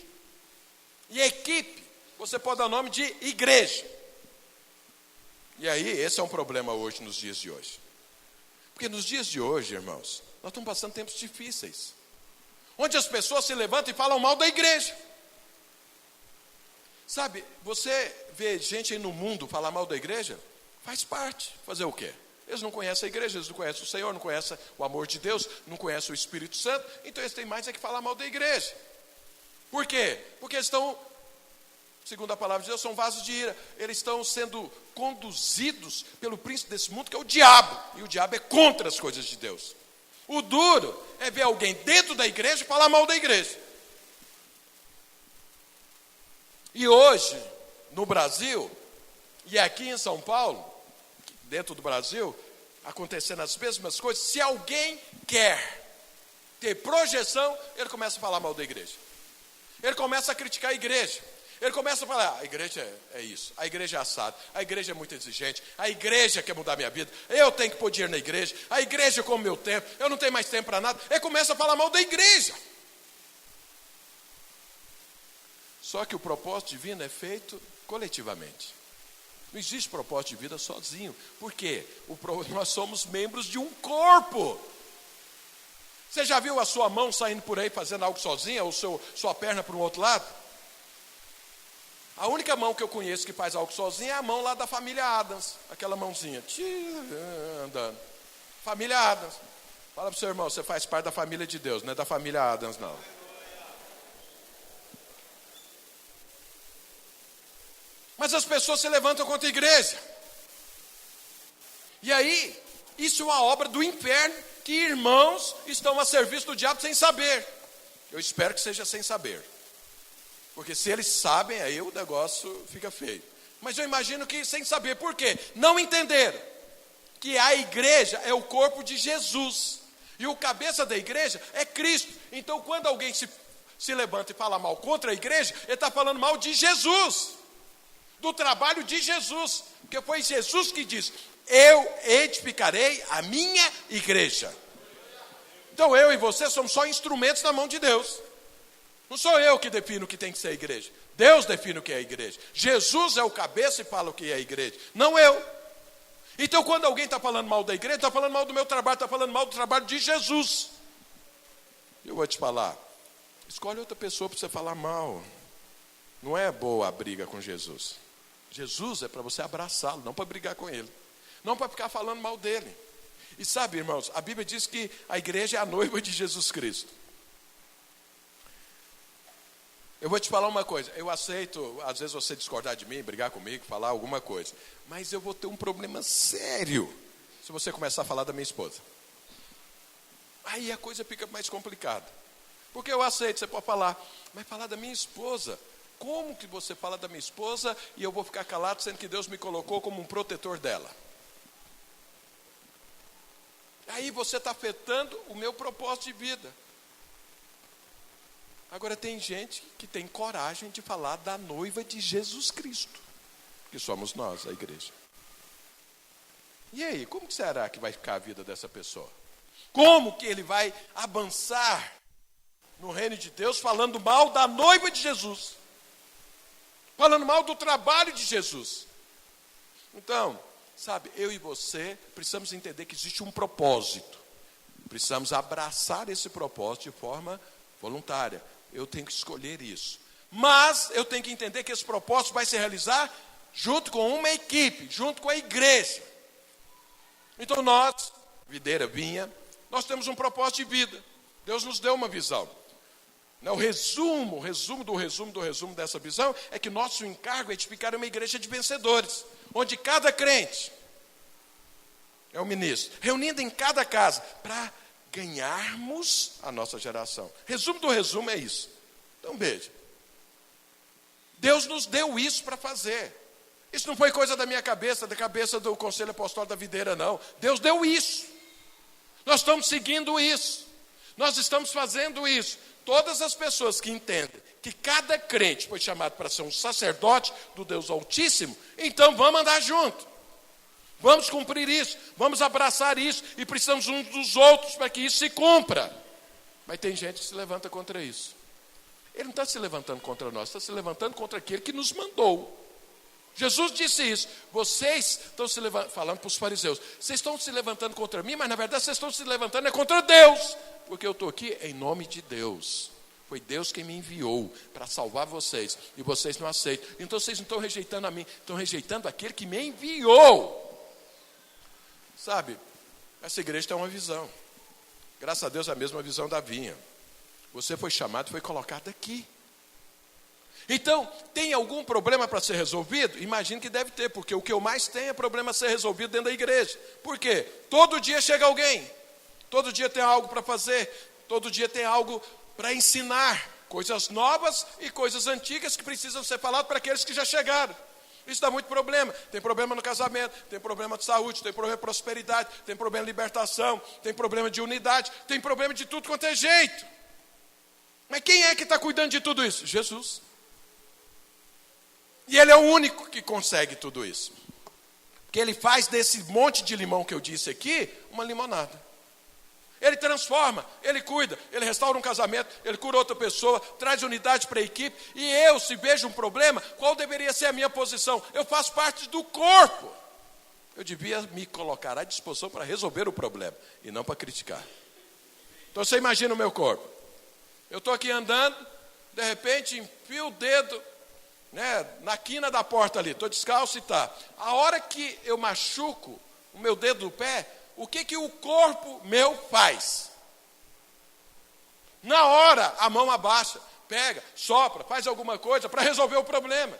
E equipe, você pode dar o nome de igreja. E aí, esse é um problema hoje, nos dias de hoje. Porque nos dias de hoje, irmãos, nós estamos passando tempos difíceis, onde as pessoas se levantam e falam mal da igreja. Sabe, você vê gente aí no mundo falar mal da igreja, faz parte. Fazer o quê? Eles não conhecem a igreja, eles não conhecem o Senhor, não conhecem o amor de Deus, não conhecem o Espírito Santo, então eles têm mais é que falar mal da igreja. Por quê? Porque eles estão, segundo a palavra de Deus, são vasos de ira. Eles estão sendo conduzidos pelo príncipe desse mundo, que é o diabo. E o diabo é contra as coisas de Deus. O duro é ver alguém dentro da igreja falar mal da igreja. E hoje, no Brasil, e aqui em São Paulo, dentro do Brasil, acontecendo as mesmas coisas, se alguém quer ter projeção, ele começa a falar mal da igreja. Ele começa a criticar a igreja. Ele começa a falar, a igreja é isso, a igreja é assado, a igreja é muito exigente, a igreja quer mudar minha vida, eu tenho que pôr dinheiro na igreja, a igreja come meu tempo, eu não tenho mais tempo para nada. Ele começa a falar mal da igreja. Só que o propósito divino é feito coletivamente. Não existe propósito de vida sozinho. Por quê? Nós somos membros de um corpo. Você já viu a sua mão saindo por aí fazendo algo sozinha, ou sua perna para o outro lado? A única mão que eu conheço que faz algo sozinha é a mão lá da família Adams. Aquela mãozinha, andando. Família Adams. Fala para o seu irmão, você faz parte da família de Deus, não é da família Adams, não. Mas as pessoas se levantam contra a igreja. E aí, isso é uma obra do inferno, que irmãos estão a serviço do diabo sem saber. Eu espero que seja sem saber. Porque se eles sabem, aí o negócio fica feio. Mas eu imagino que sem saber. Por quê? Não entenderam que a igreja é o corpo de Jesus. E o cabeça da igreja é Cristo. Então, quando alguém se levanta e fala mal contra a igreja, ele está falando mal de Jesus. Do trabalho de Jesus. Porque foi Jesus que disse, eu edificarei a minha igreja. Então eu e você somos só instrumentos na mão de Deus. Não sou eu que defino o que tem que ser a igreja. Deus define o que é a igreja. Jesus é o cabeça e fala o que é a igreja. Não eu. Então quando alguém está falando mal da igreja, está falando mal do meu trabalho, está falando mal do trabalho de Jesus. Eu vou te falar, escolhe outra pessoa para você falar mal. Não é boa a briga com Jesus. Jesus é para você abraçá-lo, não para brigar com ele. Não para ficar falando mal dele. E sabe, irmãos, a Bíblia diz que a igreja é a noiva de Jesus Cristo. Eu vou te falar uma coisa, eu aceito, às vezes você discordar de mim, brigar comigo, falar alguma coisa. Mas eu vou ter um problema sério se você começar a falar da minha esposa. Aí a coisa fica mais complicada. Porque eu aceito, você pode falar, mas falar da minha esposa... Como que você fala da minha esposa e eu vou ficar calado, sendo que Deus me colocou como um protetor dela? Aí você está afetando o meu propósito de vida. Agora tem gente que tem coragem de falar da noiva de Jesus Cristo, que somos nós, a igreja. E aí, como que será que vai ficar a vida dessa pessoa? Como que ele vai avançar no reino de Deus falando mal da noiva de Jesus? Falando mal do trabalho de Jesus. Então, sabe, eu e você precisamos entender que existe um propósito. Precisamos abraçar esse propósito de forma voluntária. Eu tenho que escolher isso. Mas eu tenho que entender que esse propósito vai se realizar junto com uma equipe, junto com a igreja. Então nós, videira, vinha, Nós temos um propósito de vida. Deus nos deu uma visão. O resumo dessa visão é que nosso encargo é edificar uma igreja de vencedores, onde cada crente é um ministro, reunindo em cada casa, para ganharmos a nossa geração. Resumo do resumo é isso. Então veja, Deus nos deu isso para fazer. Isso não foi coisa da minha cabeça, da cabeça do Conselho Apostólico da Videira, não. Deus deu isso. Nós estamos seguindo isso. Nós estamos fazendo isso. Todas as pessoas que entendem que cada crente foi chamado para ser um sacerdote do Deus Altíssimo, então vamos andar junto. Vamos cumprir isso, vamos abraçar isso, e precisamos uns dos outros para que isso se cumpra. Mas tem gente que se levanta contra isso. Ele não está se levantando contra nós, está se levantando contra aquele que nos mandou. Jesus disse isso. Vocês estão se levantando, falando para os fariseus, vocês estão se levantando contra mim, mas na verdade vocês estão se levantando contra Deus, porque eu estou aqui em nome de Deus. Foi Deus quem me enviou para salvar vocês, e vocês não aceitam. Então vocês não estão rejeitando a mim, estão rejeitando aquele que me enviou. Sabe, essa igreja tem uma visão. Graças a Deus é a mesma visão da vinha. Você foi chamado e foi colocado aqui. Então, tem algum problema para ser resolvido? Imagino que deve ter, porque o que eu mais tenho é problema a ser resolvido dentro da igreja. Por quê? Todo dia chega alguém. Todo dia tem algo para fazer. Todo dia tem algo para ensinar. Coisas novas e coisas antigas que precisam ser faladas para aqueles que já chegaram. Isso dá muito problema. Tem problema no casamento, tem problema de saúde, tem problema de prosperidade, tem problema de libertação, tem problema de unidade, tem problema de tudo quanto é jeito. Mas quem é que está cuidando de tudo isso? Jesus. E Ele é o único que consegue tudo isso. Porque Ele faz desse monte de limão que eu disse aqui, uma limonada. Ele transforma, Ele cuida, Ele restaura um casamento, Ele cura outra pessoa, traz unidade para a equipe. E eu, se vejo um problema, qual deveria ser a minha posição? Eu faço parte do corpo. Eu devia me colocar à disposição para resolver o problema, e não para criticar. Então você imagina o meu corpo. Eu estou aqui andando, de repente enfio o dedo, na quina da porta ali, estou descalço e tá. A hora que eu machuco o meu dedo do pé, o que o corpo meu faz? Na hora, a mão abaixa, pega, sopra, faz alguma coisa para resolver o problema.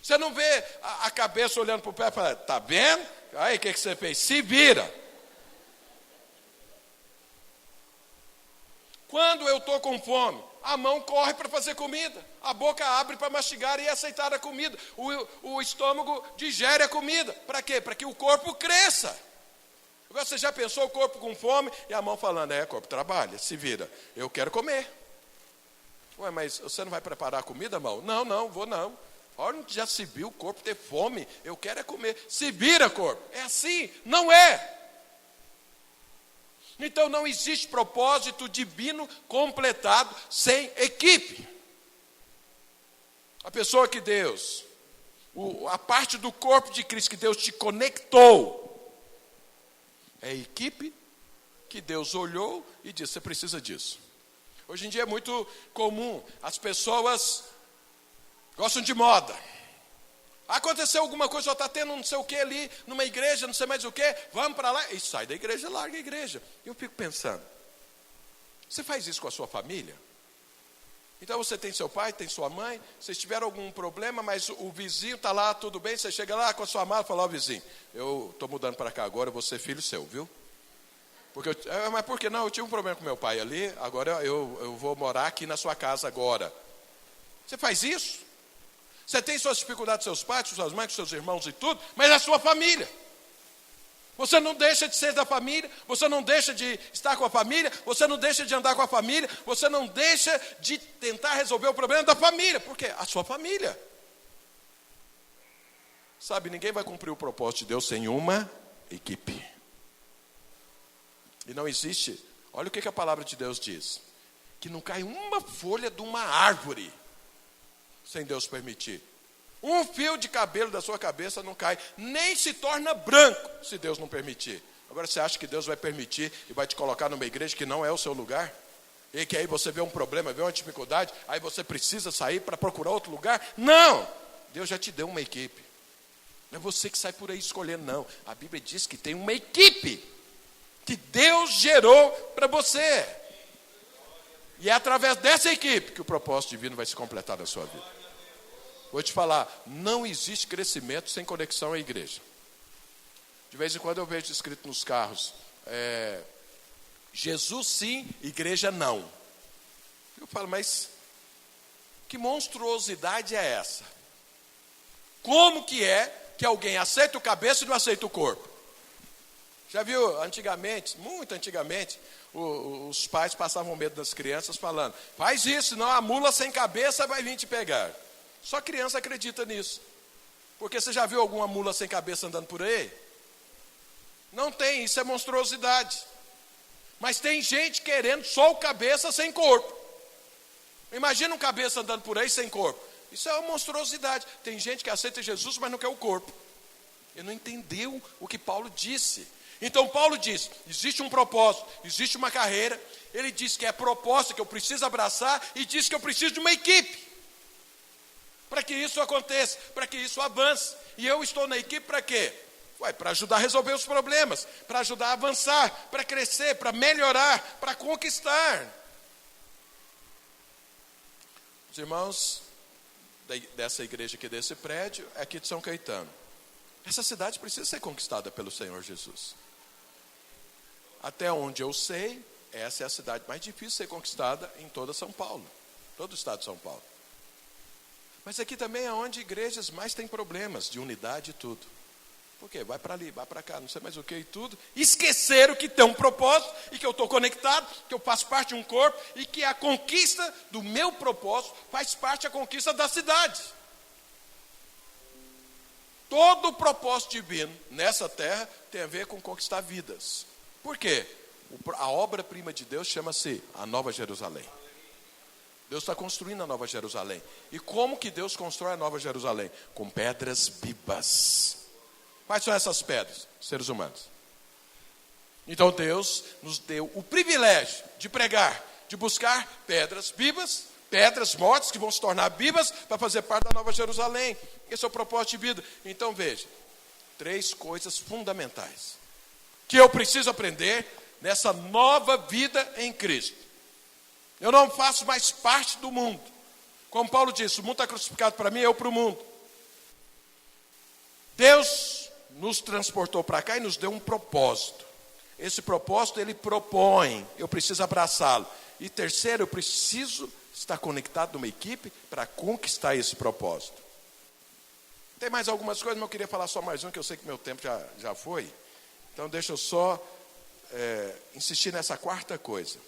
Você não vê a cabeça olhando para o pé e fala, tá vendo? Aí o que você fez? Se vira. Quando eu estou com fome, a mão corre para fazer comida, a boca abre para mastigar e aceitar a comida, o estômago digere a comida. Para quê? Para que o corpo cresça. Agora você já pensou o corpo com fome e a mão falando, corpo, trabalha, se vira, eu quero comer. Ué, mas você não vai preparar a comida, mão? Não, vou não. Onde já se viu o corpo ter fome? Eu quero é comer. Se vira, corpo. É assim? Não é. Então não existe propósito divino completado sem equipe. A pessoa que Deus, a parte do corpo de Cristo que Deus te conectou, é a equipe que Deus olhou e disse, você precisa disso. Hoje em dia é muito comum, as pessoas gostam de moda. Aconteceu alguma coisa, só está tendo não sei o que ali, numa igreja, não sei mais o que, vamos para lá, e sai da igreja, larga a igreja. Eu fico pensando, você faz isso com a sua família? Então você tem seu pai, tem sua mãe, vocês tiveram algum problema, mas o vizinho está lá, tudo bem, você chega lá com a sua mala e fala, vizinho, eu estou mudando para cá agora, eu vou ser filho seu, viu? Mas por que não? Eu tive um problema com meu pai ali, agora eu vou morar aqui na sua casa agora. Você faz isso? Você tem suas dificuldades com seus pais, com suas mães, com seus irmãos e tudo, mas é a sua família. Você não deixa de ser da família, você não deixa de estar com a família, você não deixa de andar com a família, você não deixa de tentar resolver o problema da família. Por quê? A sua família. Sabe, ninguém vai cumprir o propósito de Deus sem uma equipe. E não existe, olha o que a palavra de Deus diz, que não cai uma folha de uma árvore sem Deus permitir. Um fio de cabelo da sua cabeça não cai, nem se torna branco, se Deus não permitir. Agora você acha que Deus vai permitir e vai te colocar numa igreja que não é o seu lugar? E que aí você vê um problema, vê uma dificuldade, aí você precisa sair para procurar outro lugar? Não! Deus já te deu uma equipe. Não é você que sai por aí escolhendo, não. A Bíblia diz que tem uma equipe que Deus gerou para você. E é através dessa equipe que o propósito divino vai se completar na sua vida. Vou te falar, não existe crescimento sem conexão à igreja. De vez em quando eu vejo escrito nos carros, Jesus sim, igreja não. Eu falo, mas que monstruosidade é essa? Como que é que alguém aceita o cabeça e não aceita o corpo? Já viu, antigamente, muito antigamente, os pais passavam medo das crianças falando, faz isso, senão a mula sem cabeça vai vir te pegar. Só criança acredita nisso. Porque você já viu alguma mula sem cabeça andando por aí? Não tem, isso é monstruosidade. Mas tem gente querendo só o cabeça sem corpo. Imagina um cabeça andando por aí sem corpo. Isso é uma monstruosidade. Tem gente que aceita Jesus, mas não quer o corpo. Ele não entendeu o que Paulo disse. Então Paulo diz, existe um propósito, existe uma carreira. Ele diz que é proposta que eu preciso abraçar e diz que eu preciso de uma equipe. Para que isso aconteça, para que isso avance. E eu estou na equipe para quê? Para ajudar a resolver os problemas, para ajudar a avançar, para crescer, para melhorar, para conquistar. Os irmãos dessa igreja aqui, desse prédio, é aqui de São Caetano. Essa cidade precisa ser conquistada pelo Senhor Jesus. Até onde eu sei, essa é a cidade mais difícil de ser conquistada em toda São Paulo, todo o estado de São Paulo. Mas aqui também é onde igrejas mais têm problemas de unidade e tudo. Por quê? Vai para ali, vai para cá, não sei mais o que e tudo. Esqueceram que tem um propósito e que eu estou conectado, que eu faço parte de um corpo e que a conquista do meu propósito faz parte da conquista da cidade. Todo o propósito divino nessa terra tem a ver com conquistar vidas. Por quê? A obra-prima de Deus chama-se a Nova Jerusalém. Deus está construindo a Nova Jerusalém. E como que Deus constrói a Nova Jerusalém? Com pedras vivas. Quais são essas pedras? Seres humanos. Então Deus nos deu o privilégio de pregar, de buscar pedras vivas, pedras mortas que vão se tornar vivas para fazer parte da Nova Jerusalém. Esse é o propósito de vida. Então veja, 3 coisas fundamentais que eu preciso aprender nessa nova vida em Cristo. Eu não faço mais parte do mundo. Como Paulo disse, o mundo está crucificado para mim, eu para o mundo. Deus nos transportou para cá e nos deu um propósito. Esse propósito ele propõe, eu preciso abraçá-lo. E terceiro, eu preciso estar conectado numa equipe para conquistar esse propósito. Tem mais algumas coisas, mas eu queria falar só mais um, que eu sei que meu tempo já foi. Então deixa eu só insistir nessa quarta coisa.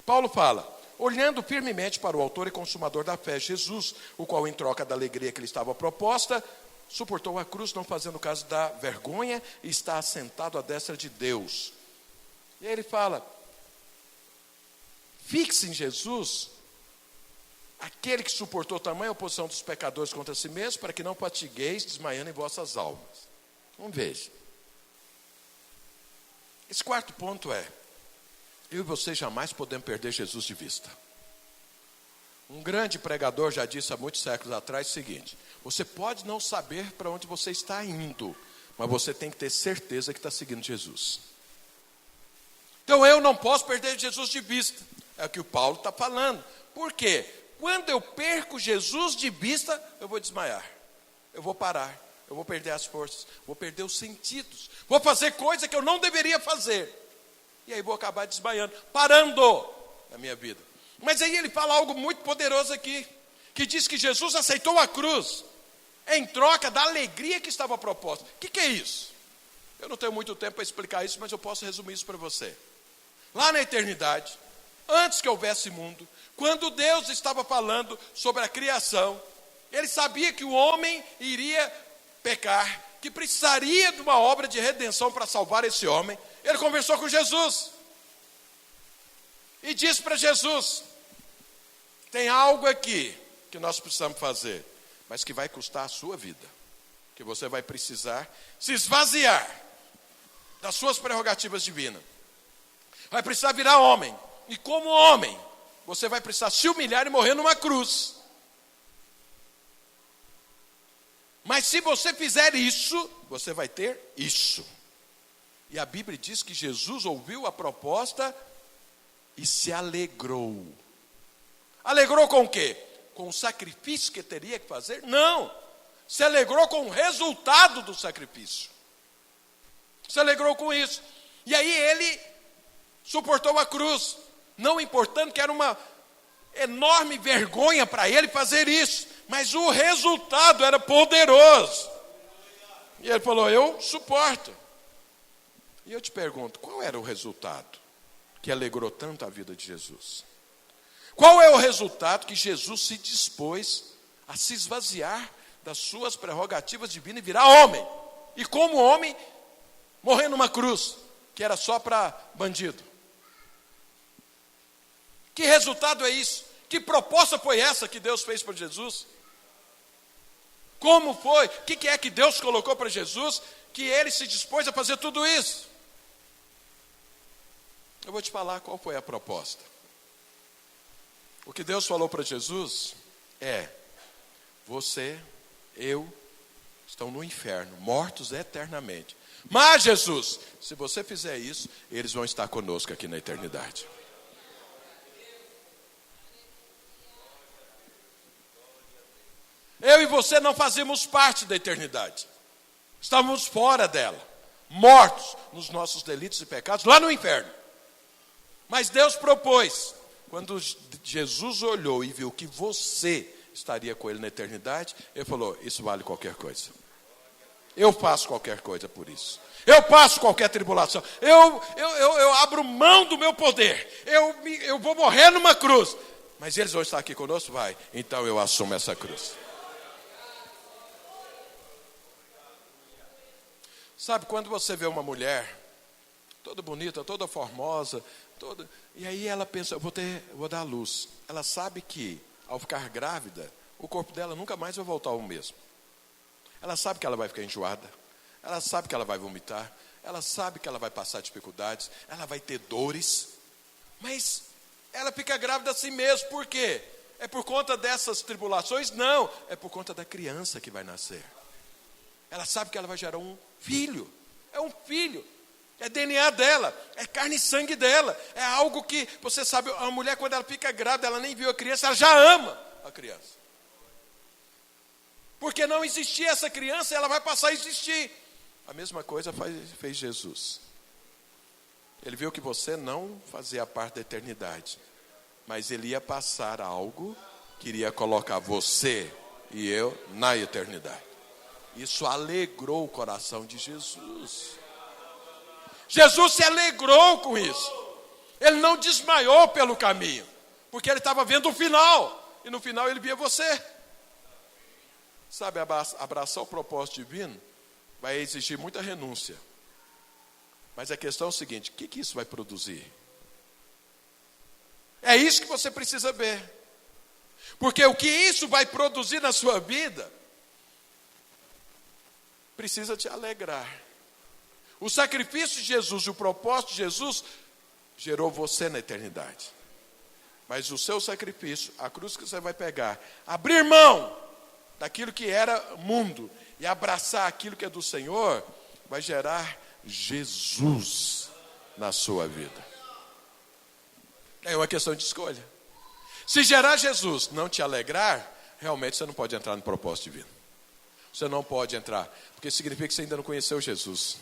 Paulo fala, olhando firmemente para o autor e consumador da fé, Jesus, o qual em troca da alegria que lhe estava proposta, suportou a cruz, não fazendo caso da vergonha, e está assentado à destra de Deus. E aí ele fala, fixe em Jesus, aquele que suportou tamanha oposição dos pecadores contra si mesmo, para que não fatigueis, desmaiando em vossas almas. Vamos ver. Esse quarto ponto é, eu e você jamais podemos perder Jesus de vista. Um grande pregador já disse há muitos séculos atrás o seguinte, você pode não saber para onde você está indo, mas você tem que ter certeza que está seguindo Jesus. Então eu não posso perder Jesus de vista, é o que o Paulo está falando. Por quê? Quando eu perco Jesus de vista, eu vou desmaiar, eu vou parar, eu vou perder as forças, vou perder os sentidos, vou fazer coisa que eu não deveria fazer. E aí vou acabar desmaiando, parando na minha vida. Mas aí ele fala algo muito poderoso aqui, que diz que Jesus aceitou a cruz em troca da alegria que estava proposta. O que é isso? Eu não tenho muito tempo para explicar isso, mas eu posso resumir isso para você. Lá na eternidade, antes que houvesse mundo, quando Deus estava falando sobre a criação, ele sabia que o homem iria pecar, que precisaria de uma obra de redenção para salvar esse homem. Ele conversou com Jesus e disse para Jesus, tem algo aqui que nós precisamos fazer, mas que vai custar a sua vida, que você vai precisar se esvaziar das suas prerrogativas divinas, vai precisar virar homem, e como homem, você vai precisar se humilhar e morrer numa cruz. Mas se você fizer isso, você vai ter isso. E a Bíblia diz que Jesus ouviu a proposta e se alegrou. Alegrou com o quê? Com o sacrifício que teria que fazer? Não. Se alegrou com o resultado do sacrifício. Se alegrou com isso. E aí ele suportou a cruz, não importando que era uma enorme vergonha para ele fazer isso, mas o resultado era poderoso. E ele falou, eu suporto. E eu te pergunto, qual era o resultado que alegrou tanto a vida de Jesus? Qual é o resultado que Jesus se dispôs a se esvaziar das suas prerrogativas divinas e virar homem? E como homem, morrer numa cruz, que era só para bandido. Que resultado é isso? Que proposta foi essa que Deus fez para Jesus? Como foi? O que é que Deus colocou para Jesus que ele se dispôs a fazer tudo isso? Eu vou te falar qual foi a proposta. O que Deus falou para Jesus é: você, eu, estão no inferno, mortos eternamente. Mas Jesus, se você fizer isso, eles vão estar conosco aqui na eternidade. Eu e você não fazemos parte da eternidade. Estamos fora dela, mortos nos nossos delitos e pecados, lá no inferno. Mas Deus propôs, quando Jesus olhou e viu que você estaria com ele na eternidade, ele falou, isso vale qualquer coisa. Eu faço qualquer coisa por isso. Eu passo qualquer tribulação. Eu abro mão do meu poder. Eu vou morrer numa cruz. Mas eles vão estar aqui conosco? Vai. Então eu assumo essa cruz. Sabe, quando você vê uma mulher toda bonita, toda formosa, e aí ela pensa, eu vou dar à luz. Ela sabe que, ao ficar grávida, o corpo dela nunca mais vai voltar ao mesmo. Ela sabe que ela vai ficar enjoada. Ela sabe que ela vai vomitar. Ela sabe que ela vai passar dificuldades. Ela vai ter dores. Mas ela fica grávida assim mesmo. Por quê? É por conta dessas tribulações? Não. É por conta da criança que vai nascer. Ela sabe que ela vai gerar um filho. É um filho. É DNA dela. É carne e sangue dela. É algo que, você sabe, a mulher quando ela fica grávida, ela nem viu a criança, ela já ama a criança. Porque não existia essa criança, ela vai passar a existir. A mesma coisa fez Jesus. Ele viu que você não fazia parte da eternidade, mas ele ia passar algo que iria colocar você e eu na eternidade. Isso alegrou o coração de Jesus. Jesus se alegrou com isso. Ele não desmaiou pelo caminho, porque ele estava vendo o final, e no final ele via você. Sabe, abraçar o propósito divino vai exigir muita renúncia. Mas a questão é o seguinte, o que isso vai produzir? É isso que você precisa ver. Porque o que isso vai produzir na sua vida, precisa te alegrar. O sacrifício de Jesus e o propósito de Jesus gerou você na eternidade. Mas o seu sacrifício, a cruz que você vai pegar, abrir mão daquilo que era mundo e abraçar aquilo que é do Senhor, vai gerar Jesus na sua vida. É uma questão de escolha. Se gerar Jesus não te alegrar, realmente você não pode entrar no propósito divino. Você não pode entrar, porque significa que você ainda não conheceu Jesus.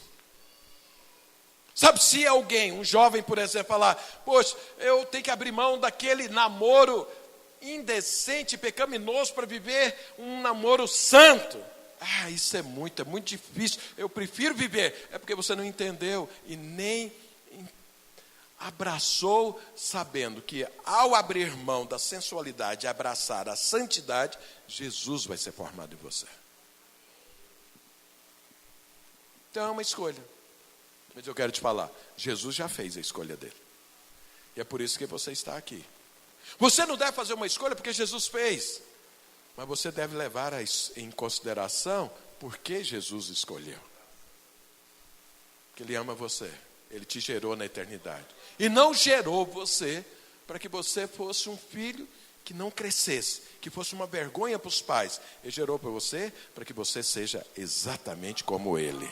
Sabe, se alguém, um jovem, por exemplo, falar, poxa, eu tenho que abrir mão daquele namoro indecente, pecaminoso, para viver um namoro santo. Isso é muito difícil. Eu prefiro viver. É porque você não entendeu e nem abraçou, sabendo que ao abrir mão da sensualidade e abraçar a santidade, Jesus vai ser formado em você. Então é uma escolha. Mas eu quero te falar, Jesus já fez a escolha dele. E é por isso que você está aqui. Você não deve fazer uma escolha porque Jesus fez. Mas você deve levar em consideração por que Jesus escolheu. Porque Ele ama você. Ele te gerou na eternidade. E não gerou você para que você fosse um filho que não crescesse, que fosse uma vergonha para os pais. Ele gerou para você para que você seja exatamente como Ele.